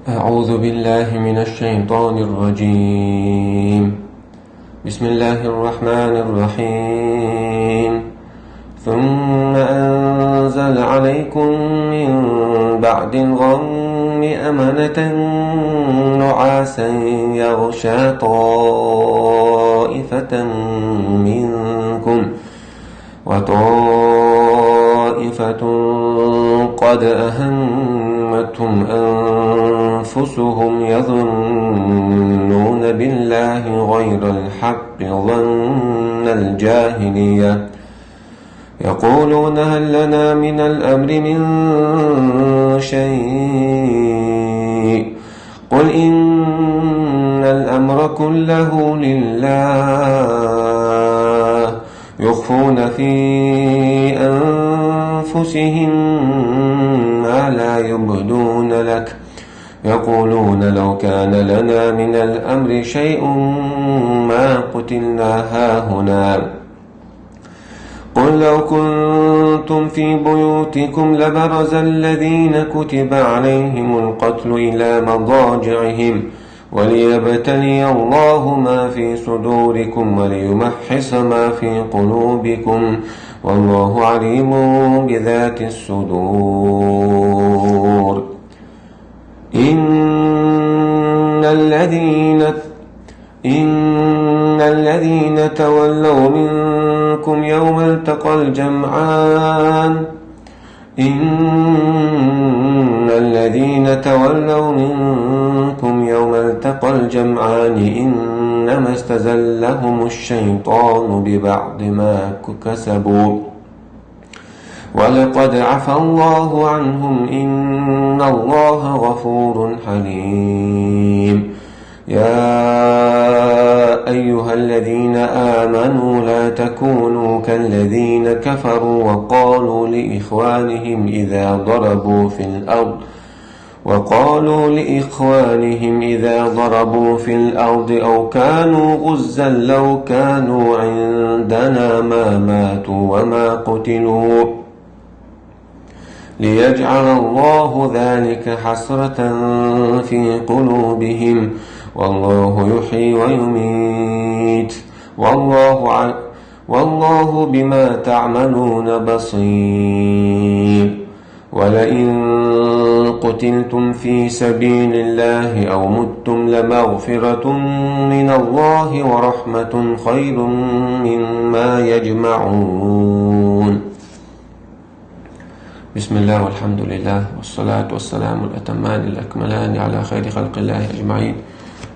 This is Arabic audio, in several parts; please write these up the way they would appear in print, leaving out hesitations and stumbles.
أعوذ بالله من الشيطان الرجيم. بسم الله الرحمن الرحيم. ثم أنزل عليكم من بعد الغم أمنة نعاسا يغشى طائفة منكم وطائفة قد أهمتهم أنفسهم يظنون بالله غير الحق ظن الجاهلية يقولون هل لنا من الأمر من شيء قل إن الأمر كله لله يخفون في أنفسهم ما لا يبدون لك يقولون لو كان لنا من الأمر شيء ما قتلنا هاهنا قل لو كنتم في بيوتكم لبرز الذين كتب عليهم القتل إلى مضاجعهم وليبتلي الله ما في صدوركم وليمحص ما في قلوبكم والله عليم بذات الصدور. إن الذين تولوا منكم يوم التقى الجمعان إنما استزلهم الشيطان ببعض ما كسبوا ولقد عفى الله عنهم إن الله غفور حليم. يا أيها الذين آمنوا لا تكونوا كالذين كفروا وقالوا لإخوانهم إذا ضربوا في الأرض أو كانوا غزا لو كانوا عندنا ما ماتوا وما قتلوا ليجعل الله ذلك حسرة في قلوبهم والله يحيي ويميت والله بما تعملون بصير. ولئن قتلتم في سبيل الله أو متم لمغفرة من الله ورحمة خير مما يجمعون. بسم الله والحمد لله والصلاة والسلام الأتمان الأكملان على خير خلق الله أجمعين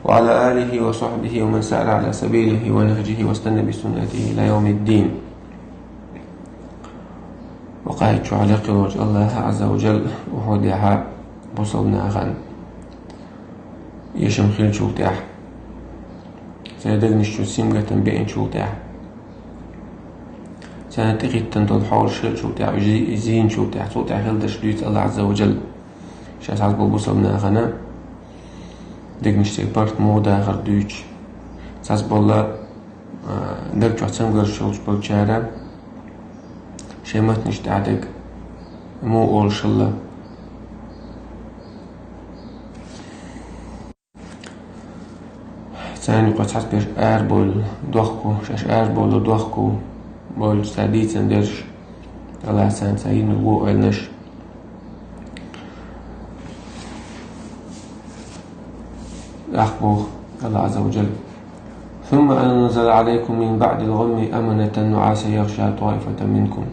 وعلى آله وصحبه ومن سار على سبيله ونهجه واستنى بسنته إلى يوم الدين. وقاعد شو علاقة وجه الله عز وجل وهوديها بصوبنا أغان يشم خيل شو تاح سيدقني شو سيمقة تنبئن شو تاح سنتقي تنتظر حول شو تاح يزين شو تاح شو تاح خيل دشليت الله عز وجل شاس عز بصوبنا أغانا دقني شتيك بارت مودا آخر دوش ساس بالله دق شو تسمقر شو بالشارع شيمات نشتعدق مو أول شلة ثاني قد حس بيش بول دوخكو شاش بول دوخكو بول سعديد سندرش الله سان سعيد نبوء النش أخبوخ الله عز وجل. ثم أنزل عليكم من بعد الغم أمنة نعاسا يغشى طائفة منكم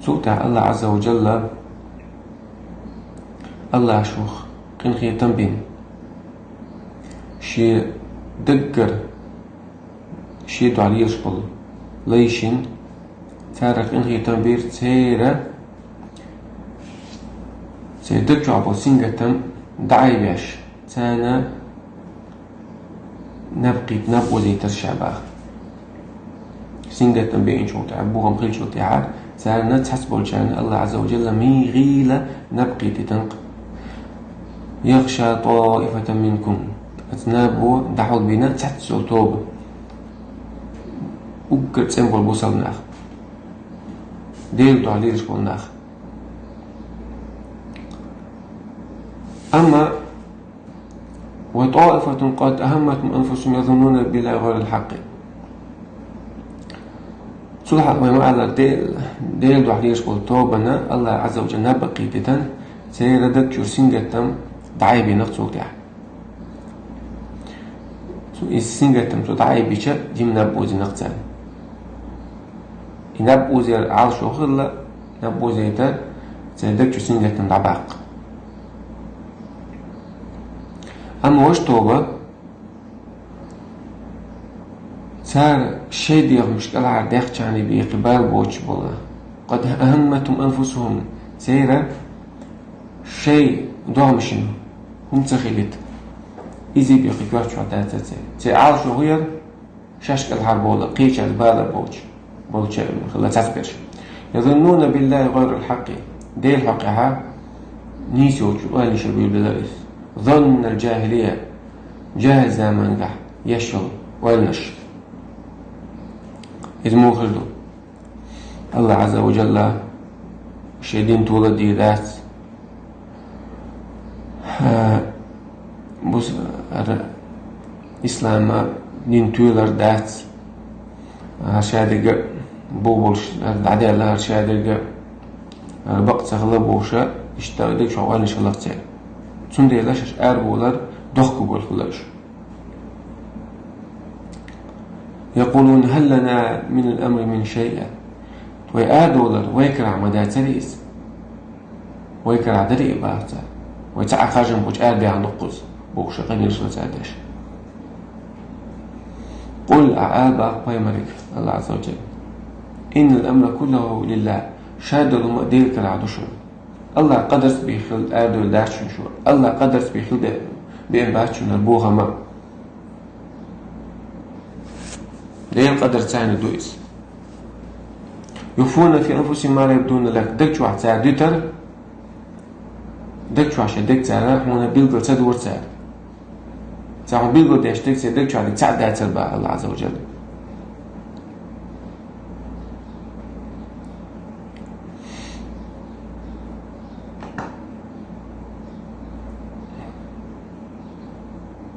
سوء الله عز وجل الله شوخ قن خي تنبين شي دقر شي دعالي يشبل ليشن تارك قن خي تنبير سيدقر عبو سنجتم دعي بيش تانا نبقى زي ترشعبا سنجتم بين شو تعبوهم خيل شو تعاد سألنا تحسبوا الشان الله عز وجل مي غيلة نبقي تتنق يغشى طائفة منكم أتنابوا دعوت بنا تحت سوتوب وقت سنبول بوصل ناخ ديل تعليل شبول ناخ. أما وطائفة قد أهمتهم أنفسهم يظنون بالله غير الحق. صلح ما على ديل دوحليش قلتوبنا الله عز وجل نبقي تتن سيردت شرسينجتم دعايبي نقصو تاع السينجتم تدعايبي شا جيم نبوزي نقصان نبوزي عالشو خلا نبوزي تا سيردت شرسينجتم دعباق. أما وش توبة صار شيء ديال مشكلة عرداق يعني بقبال بوش بولا قد أهمتهم أنفسهم سيرا شيء دوامشين هم تخيلت إزي بيقيقوش عدات تسي عالشو غير شاشك الحرب بولا قيش البالة بوش خلا تسبرش يظنون بالله غير الحق دي الحقها نيسوش وآلي شبيل بلارس ظن الجاهلية جاهل زمان قح يشغل والنش إذ خلدو الله عز وجل شيدين تولد دي ذات بس إسلام دين تولر ذات شادق بوبلش العداء الله شادق بقت غلبوشة اشتغلك شوال إن شاء الله تعالى سندي لاش أربولر دخكو بالخلاش يقولون هل لنا من الأمر من شيء ويأدولر ويكرع مدى تريس ويكرع دري بارتا ويتعا خاجم بوش أربع نقص بوش قنير سلسادش قل أعابا بيمرك الله عز وجل إن الأمر كله لله شادل مؤدير كرع دشر الله قدرت بيخل آدول داشن شو الله قدرت بيخل بين باشن البوغة ما ليه القدر تاعنا دويس يخفون في أنفسهم ما لا يبدون لك دك شو عتاع دوتر دك شو عشان دك تاع رحمنا بيلقى تدور تاع تاعهم بيلقى داش دك شو عندك تاع دات الباء الله عز وجل.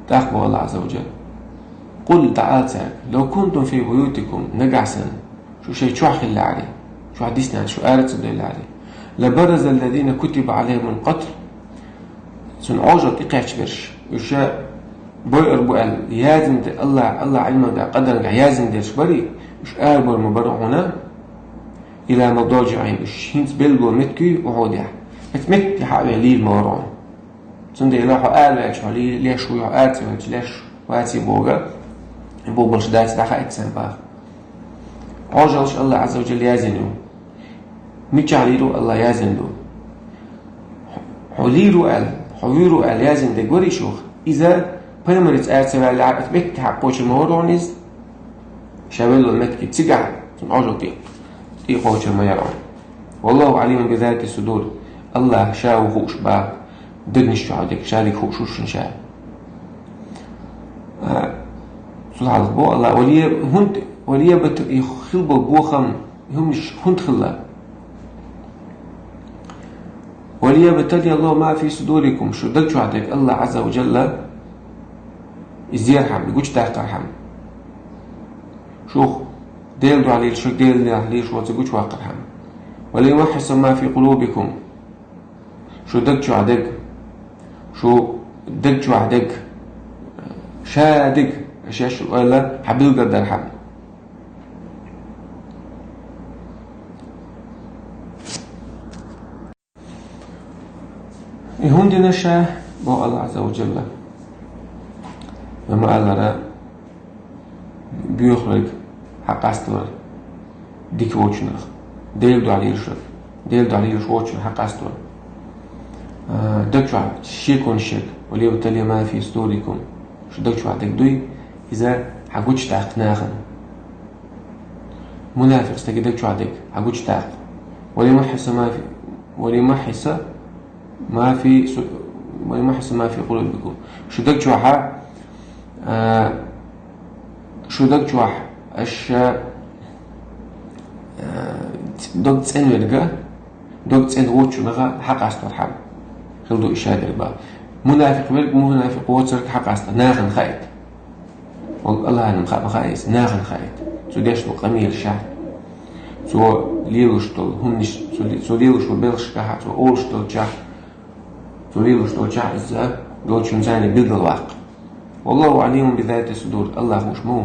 تقوى الله عز وجل قل تعال لو كنتم في بيوتكم نقعسا شو شيء شو حخل عليه شو حديثنا شو آرت الليل عليه لبرز الذين كتب عليهم القتل سن عوجت إقاش برش وشاء بوئر بوئل يازم الله علمك قدر يازم درش بري مش آربر مبرعونا إلى مضاجعين مش هنس بلغو متكي وعوديح متمت يحاول لي المورون سن دي لاحو آل شو ليش ويو آتي ليش وآتي بوغا بوبلش دايس داخل إتسان باخ عوجلش الله عز وجل يازنو ميجعليرو الله يازنو حويرو آل يازن دي قوري شوخ إذا بيمرت آتي والعبت بك حقوش المورونيز شابلو المتكي تسيقع عوجل دي قوش الميرون والله عليم بذات الصدور الله شاو خوش با دقنش شعودك شارك خوشوش شاو صلح الله الله وليه يخلبوا بوخم هم مش هند خلا وليه بتلي الله ما في صدوركم شو دك شو عندك الله عز وجل يزيرحم يقولش تاقرحم شوخ ديل دو عليه شو ديل عليه شو تقولش واقرحم وليه يوحس ما في قلوبكم شو دك شو عندك شو دك شو عندك شادك أشياء ولا حبيل قدر حب يهون دي نشا بو الله عز وجل لما قال لنا بيخرج حق استمر ديك ووتشنخ ديل دو عليه الشر ديل دو عليه ووتشن حق استمر دكتور شيكون شيك وليه بتالي ما في صدوركم شو دكتور عندك دوي إذا حقوش تعق ناخن منافق استجدك شو عندك حقوش تعق ولما حس ما في قلوبكم شو دك شو شو دك شو أش دك تسأل ورجع دك تسأل وش نغا حق أستر حب خلدو إشادة بقى منافق ولك منافق وترك حق أصلا ناخن خايت والله أنا مخايس ناخن خايت توديش قميل شعر تو ليلوشتل هم نش تو ليلوشتل بيلش كها تو أولشتل جاه تو ليلوشتل جاه إذا دول شو مزاني بيد الواقع والله عليم بذات الصدور الله مش مو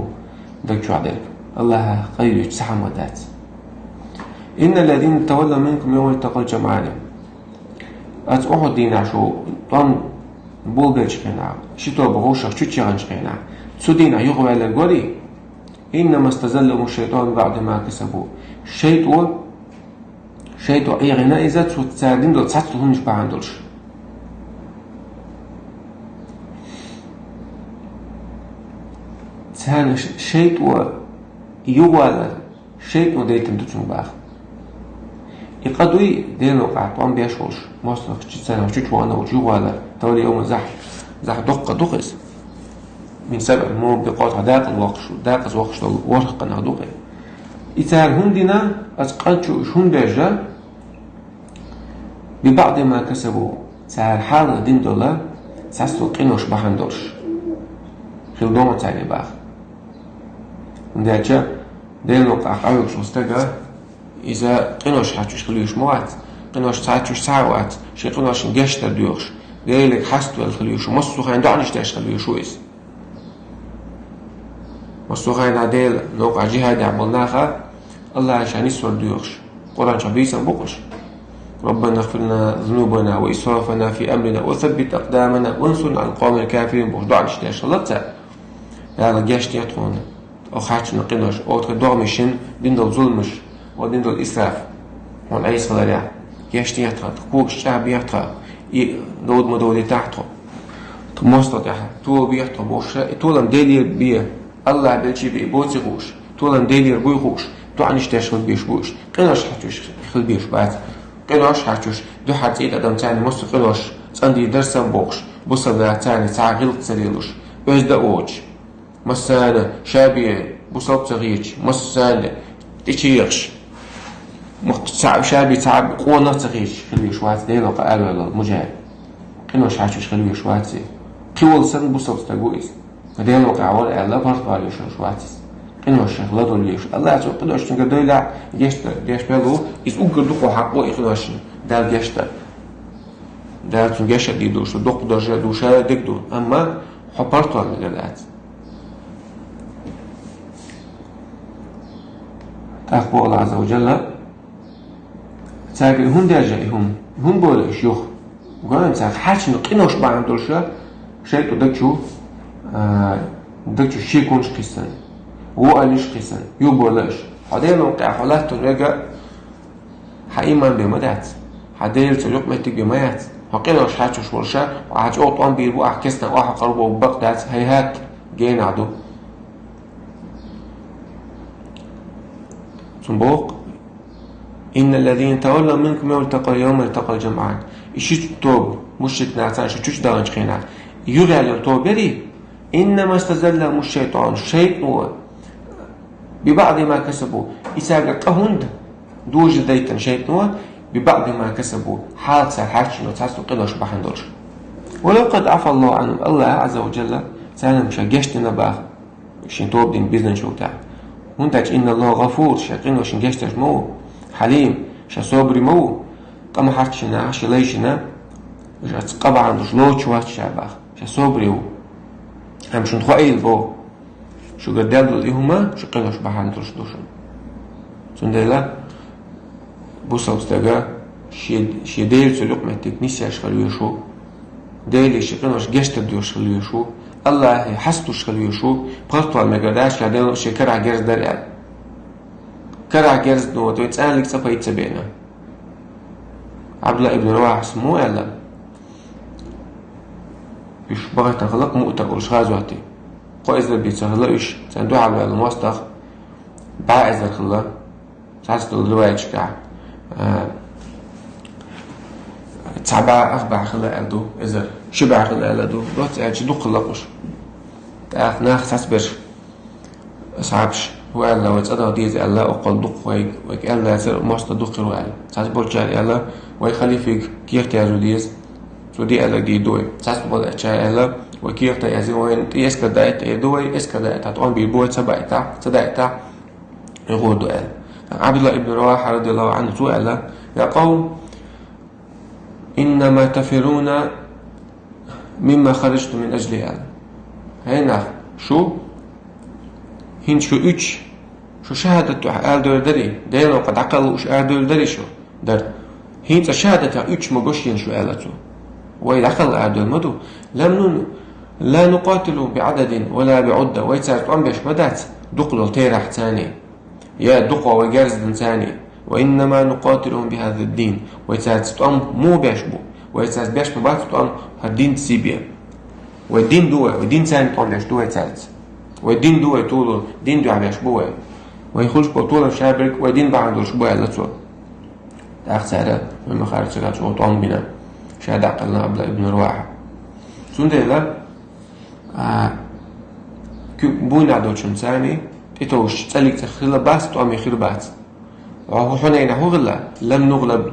ذاك شو عدل الله قيد سحم ودات إن الذين تولوا منكم يوم التقى الجمعان أتأخذ دينا شو طن بولجش قناع شتو بغوشة شو تشغنش قناع سدينا يغوى للقولي إنما استزلهم الشيطان بعد ما كسبوا شيطو أي غناء إذا تساعدين دول تساعدهم مش بعندولش تساعد شيطو يغوى شيطو ديتم تتشون باخ يقدوي دينو قاعدوان بيشوش مصلح تساعد شو توانا وجوغوى تولي يوم زح دقس من سبع مو بقاطع داق الوقش ورق نهضوقي إتار هندنا أتقنشو شون بيجا ببعض ما كسبوا سار حال دين دولا ساسو قينوش بحندوش خيل دوما تاعي باخ نداجا دينو قاعيوك شوستاقا إذا قينوش حاتوش خليوش موات قينوش ساعتوش ساعوات شي قينوش نجاشتا ديوش قايلك حستو الخليوش ومصو خاين دعنش تاش خليوش ويس مصو خاين عديل نوقع جهاد عملناها الله عشان يسور ديوش قرآن شبيسا بقش ربنا اغفر لنا ذنوبنا وإسرافنا في أمرنا وثبت أقدامنا وانصرنا على القوم الكافرين بوش دعنش تاش الله تا لا جاشت يطون أو خاتش نقينوش أو تدعمشن دين دول ظلمش ودين دول إسراف وان أي صلاة جاشت يطرد كوك الشعب يطرد دود مدولي تحته مستطيعها تو بيحته بوش تولم ديلير بيه الله بلشي بيه بوتي غوش تولم ديلير بوي غوش تو عنيش تشغل بيش بوش قناش حتوش خل بيش بعد قناش حتوش دو حتى إذا دم تاني مست قناش صندي درسا بوش بوصل تاني ساعة غلط سريلوش بس دا اوج مسانة شابية بوصل تغييج مسانة تشيرش صعب شابي صعب قوة نتغيش خليه شوات ديلو قالوا المجاهد إنه شاش خليه شواتي كيول سن بوصل تقويس ديلو قاول الله برضو عليه شواتيس إنه شغلة دوليش الله عز وجل قدوش تنقدر لا جيش بلو يسوق دقو حقه إخلاص دال جيشتا دال تنجش دي دوش دق درجة دوشة دكدو أما حبرتوا على الجلات تقوى الله عز وجل تاقل هون داجئهم هون بولا شيوخ وقالوا تاق حاج نقينوش بعد دولشا شايتو دكتو شيكونش قيسان وقاليش قيسان يو بولاش حدين وقع حالات تنرجع حقيما بمدات حدين تلوق ميتك بميات حقينوش حاجوش ورشا وحاج اوطوان بيربو احكسنا واحا قربو ببقدات هيهات جين عدو تنبوق إن الذين تولوا منكم يوم التقى الجمعان إيش توب مشت نعتان شو دارنج خينا يغالي توبري إنما استزلهم الشيطان شيء ببعض ما كسبوا إساق قهند دوج ديتن شيء ببعض ما كسبوا حال سالحاش وتحسوا قدوش بحندوش ولو قد عفى الله عنهم الله عز وجل سالم شجشتنا باه شين توب دين بيزن شو تاع وانتاج إن الله غفور شاقين وشين جشتش مو حليم شصبري مو قام حرتشنا عش ليشنا جات قبع عندوش لوتش وات شعباخ شصبري و هم شون خايل بو شو قدال دول هما شو قينوش بحاندوش دوشن سندلا بوصل استجا شي ديل سلوك ما تكنيسياش خليه شو ديل شقينوش جشت دوش خليه شو الله حسبوش خليه شو برضو على المجاداش كده شكر عجز درع كرع جرز نو تويتسأل لك سبا يتسبينا عبد الله ابن رواح اسمه قال إيش بغيت تخلق مؤتك وش غازواتي قائز ربي تخلق إيش سندوح على المواستخ باعز الخلا سعست الرواية شكاع تسعبع أخبع خلا ألدو إذا شبع خلا ألدو روت يعني شدو خلقش تأخ ناخ ساسبر أصعبش وقال لو تصدق ديز الله أقل دق ويك الله يصير ماست دق وقال ساس بولشار الله ويخلي فيك كيف تيازو ديز دي ألا دي دوي تاس بولا تشا ألا وكيف تيازي وين يسكت دايت دوي يسكت دايت هتقوم بيبوي تبعتا يقول دو أل عبد الله ابن رواحة رضي الله عنه سؤال يا قوم إنما تفرون مما خرجت من أجله هنا شو هين شو إيش شو شهادة أهل دول دري دينو قد عقلوا إيش أهل دول دري شو در هين شهادة إيش مجوشين شو أهلته وإذا عقل أهل دول مدو لا نقاتل بعدد ولا بعدة ويتسارت أم بيش مدات دقلوا تيرح تاني يا دقوا وجرز ثاني وإنما نقاتلهم بهذا الدين ويتسارت أم مو بيشبو ويتسارت بيش مبات أم الدين تسيبيا والدين دوا والدين ثاني أم بيش دوا يتسارت والدين دوا يطولوا دين دوا بيشبوه ويخرج بطولة شابرك ودين بعده شبوه على طول أخساره مما خارج سكات شو طعم بنا شهادة عقلنا قبل ابن رواحة سنده لا بوين عدو شمساني إتوش تسألك تخيل باس طعم خير باس وهو حنين هو غلا لم نغلب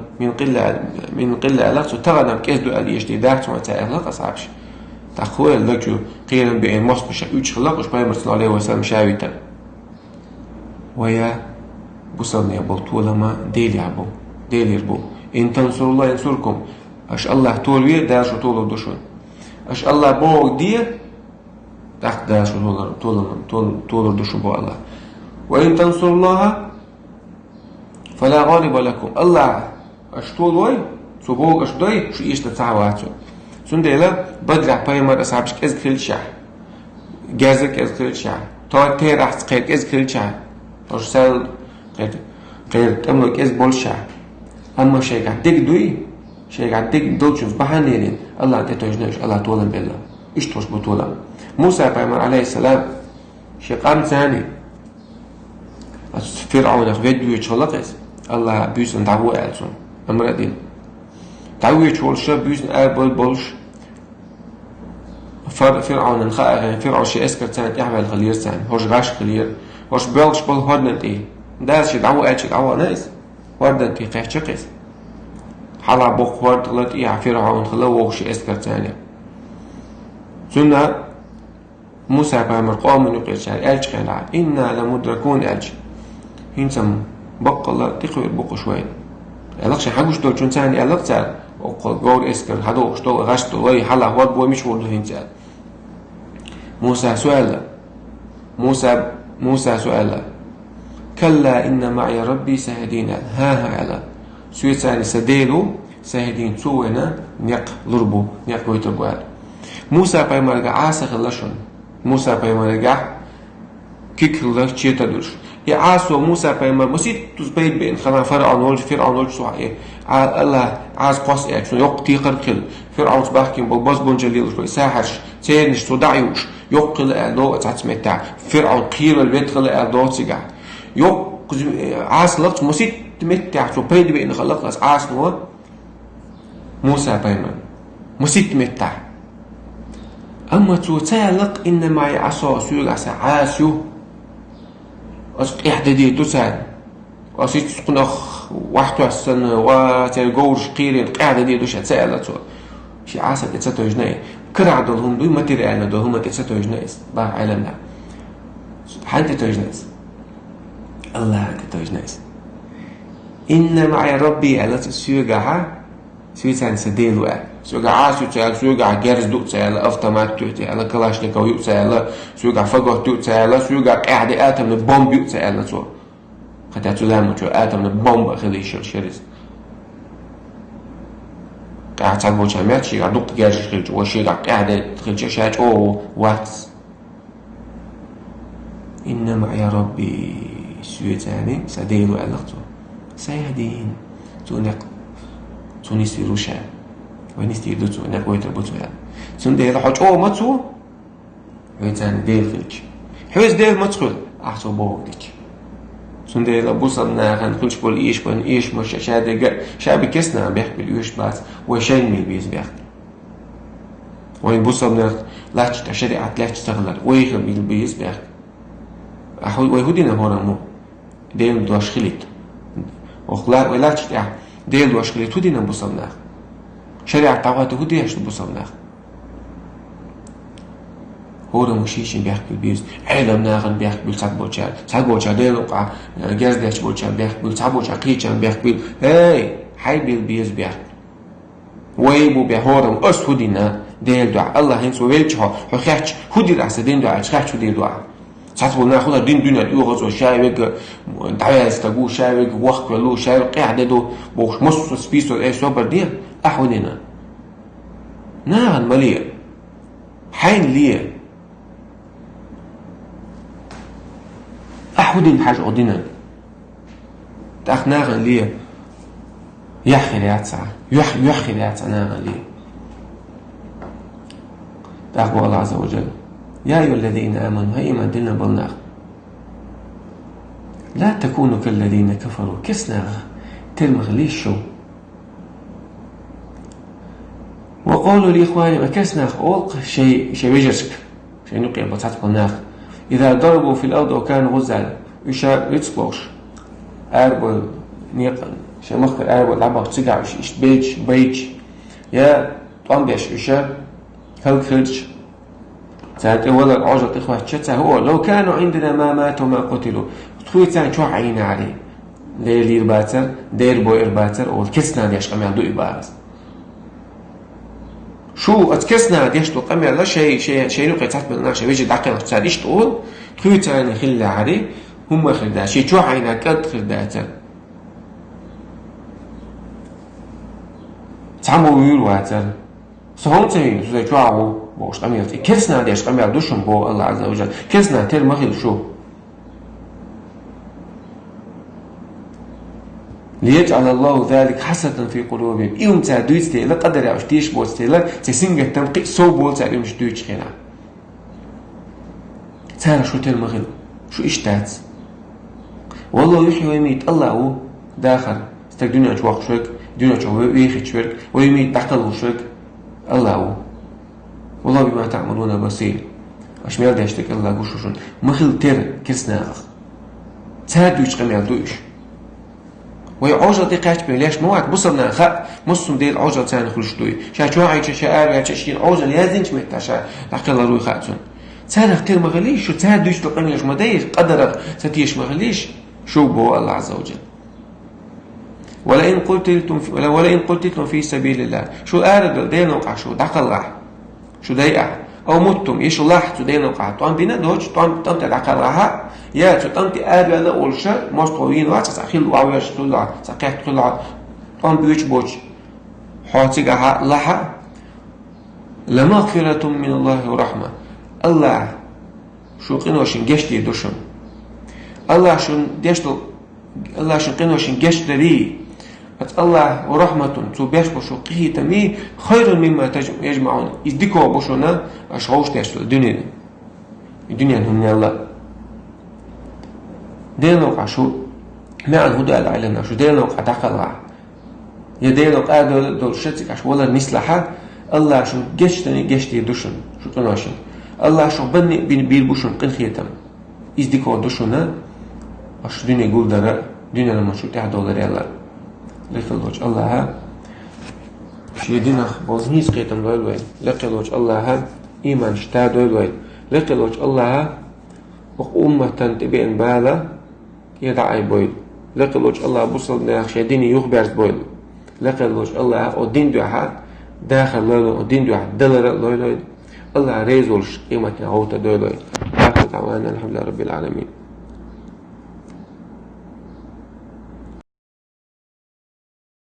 من قلة علاقته تغنم كيسدو على يشتداك ثم تعلق أصعبش تأخوه لكجو قيلا بين مصر بشا يوش خلق وش بايمر صلى الله عليه وسلم شاويتا ويا بصرني أبو طولة ما ديل يربو إن تنصر الله ينصركم أش الله طولوية داشو طولو دوشون أش الله بوك دير تحت داشو طولو دوشو بو الله وإن تنصر الله فلا غالب لكم الله أش طولوي سبوك أش دوي شو إيش تتعواتو سندلا بدرع بايمر أصحابش إز كل شح جازك إز كل شح تا تيرح تقيت إز كل شح تاش سال غير تملك إز بول شح أما شيء قاعد ديك دوي شيء قاعد ديك دوتشوف بحنيرين الله أنت توجناش الله طولن بالله إيش توش بطولة موسى بايمر عليه السلام شيء قام ثاني فرعون أخذ يتشلقس الله بيسن دعوة ألسون أمر دين دعوة يتشولش بيسن أبل بولش فرعون فرعون شيء أسكر ثاني يعمل خلير ثاني هوش غاش خلير هوش بلش بول هردنت إيه ده شيء دعوة ناس وردنت إيه قيح شقيس حلا بوق ورد غلط إيه فرعون خلوه شيء أسكر ثاني سنة موسى بامر قوم يقول شعر ألج خلال إنا لمدركون ألج هنسم بق الله تقوي البق شوي ألقش حقوش دول شون ثاني ألق سال وقل جور إسكر هذا شتو غشتو وي حلا ورد بوي مش ورد هنسال موسى سؤال كلا إن معي ربي سهدين ها على سوي ثاني سديلو سهدين سوينا نيق ضربو نيق ويتربوال موسى بيمرجع عاسخ اللشون موسى بيمرجع كيك الله تشيتا دوش يا عاس وموسى بيمر مسيت تزبيد بين خنا فرعون ولج صحيح الله عاس قص يعني يقتي قرقل فرعون بحكي بالباز بونجليل شوي ساحرش تينش تدعيوش يقل أدو تعتمتع فرعون قيل البيت خل أدو تجع يق عاس لقط مسيت تمتع تزبيد بين خلق عاس هو موسى بيمر مسيت تمتع أما تعلق إن معي عصا سوق عاسيو أسق إحدى تسعد وأسيت سقناخ واحد السنة وتلقورش قيرين قاعدة دي دوش هتسألته شي عاسة تسعة جنيه كرع دولهم دوي ما تري أنا دولهم تسعة جنيه بقى علمنا حد تجنيس الله تجنيس إن معي ربي على سوقها سويتان سديلو سوقع عاسو تعال سوقع جرز دوق تعال أفتمات توتي على كلاشنيكو يوق تعال سوقع فقه توق تعال سوقع قاعد آتم من بومب يوق تعال تو قد تلامو تو آتم من بومب خلي شريز قاعد تعبو شامات شيء قاعد دوق جرز خلج وشيء قاعد خلج شات أو واتس إنما يا ربي سويتاني سديلو علقتو سيهدين تونق تونسي روشا ونستي دوتو نقوي تربطو يعني سندي هذا حاج ما تو ويتان ديل خلج حوز ديل ما تقول احسو بوقك سندي هذا بوصلنا خنخلش بول ايش مش شعبي كسنا بيحكي الايش بس وشين مي بيز بيحكي وين بوصلنا لاش تشريعات لاش تشتغل ويخ بيز بيحكي ويهودينا هنا مو ديل دوش خليت وخلاق ولاش ديل دوش خليت ودينا بوصلنا شريعة طاقته هو ديش بوصلنا هو مشيشين بيحكي بيز علم ناغن بيحكي ساق بوشا ديلوقع جاز ديش بوشا بيحكي ساق بوشا قيشان بيحكي هاي حي بيز بيحكي ويبو بيهورم أس هدينا ديل دعاء الله هنس ويلشها حخيش هدي رأس دين دعاء شخيش هدي دعاء ساتبو ناخذ دين دنيا يوغز وشايوك دعايز تقول شايوك وقت ولو شايوك قاعدة دو بوش مصر سبيسو ايه سوبر دين أحودنا ناغن مليء حين ليه أحودين حاج عدنا تأخناغن ليه يحخي لياتسع يحخي لياتسع ناغن ليه تأخبو الله عز وجل يا أيها الذين آمنوا هاي إيمان دلنا بالناغ لا تكونوا كالذين كفروا كسناغ تلمغ ليش شو وقولوا لإخواني كسناغ أولق شيء بيجسك شيء نقيا بطاط بالناغ إذا ضربوا في الأرض وكانوا غزالا يشار يتصبوش أربو نيقن شيء مخر أربو لعبا تسيقع إش بيج يا طنبيش يشار هل خرج سألت ولا العجل إخوة شتى هو لو كانوا عندنا ما ماتوا ما قتلوا تخوي تان شو عينا عليه ليل إرباتر دير بو إرباتر أو الكسنا ديش قمي عدو إبارز شو أتكسنا ديش تو قمي لا شيء نقي تحت من شيء بيجي دقيقة تساديش تقول تخوي تان خلا عليه هم خلدا شيء شو عينا كد خلداتر تعمو يرواتر سهم تين زي شو بوش قميل كسنا ديش قميل دوشن بو الله عز وجل كسنا تير مخيل شو ليجعل الله ذلك حسرة في قلوبهم إيوم تعدويت تيلا قدر يعوش تيش بوز تيلا تسنجة تنقي سو بول تعلم شدويش خينا تارا شو تير مخيل شو إشتات والله يحيي ويميت الله هو داخل استك دنيا جواق شوك دنيا جواق ويخي شوك ويميت داخل شوك الله هو والله بما تعملون بصير أشمال داشتك الله قشوشون مخل تير كسناغ تادوش قميل دوش ويعوجل دي قاعد بيلاش موعد بصرنا خا مصم ديل عوجل تاني خلش دوي شو عايش شاعر يا شين عوجل يازنش متاشا لقى الله روي خاتون تاني اختير مغليش شو تادوش تقميش مدايش قدر تتيش مغليش شو بو الله عز وجل ولئن قتلتم في سبيل الله شو أرد دين وقع شو دقل راح شو دايقع أو متم إيش الله شو دين وقع طعم بينا دوش طعم دقل راح يا شو طعم تأرد لا أولشة مستويين واحد سأخيل وعويش طلع سقيت طلع طعم بيوش بوش حاتجها لها لمغفرة من الله ورحمة الله شو قنوشين جشتي دوشم الله شو ديشتو الله شو قنوشين جشتري الله ورحمة تبيش بشو قيه تمي خير مما يجمعون يديكوا بشونا أشغوش تيشتو الدنيا هم الله دين وقع شو مع الهدى العلنا شو دين وقع دقل رع يدين وقع دول شتك عش ولا نسلحة الله شو جشتي دوشن شو قناشن الله شو بني بير بوشن قن خيتم يديكوا دوشونا أش دنيا يقول درا دنيا لما شو تحت دولار الله لقلوج الله شيدنا بوزنيس قيتم دويل لقلوج الله إيمان شتا دويل لقلوج الله وأمة تبين بالا يدعي بويل لقلوج الله بوصل ناخ شيديني يخبرز بويل لقلوج الله ودين دوحات داخل لولو ودين دوحات دلر لولو الله ريزولش قيمة نعوت دويل آخر دعوانا الحمد لله رب العالمين.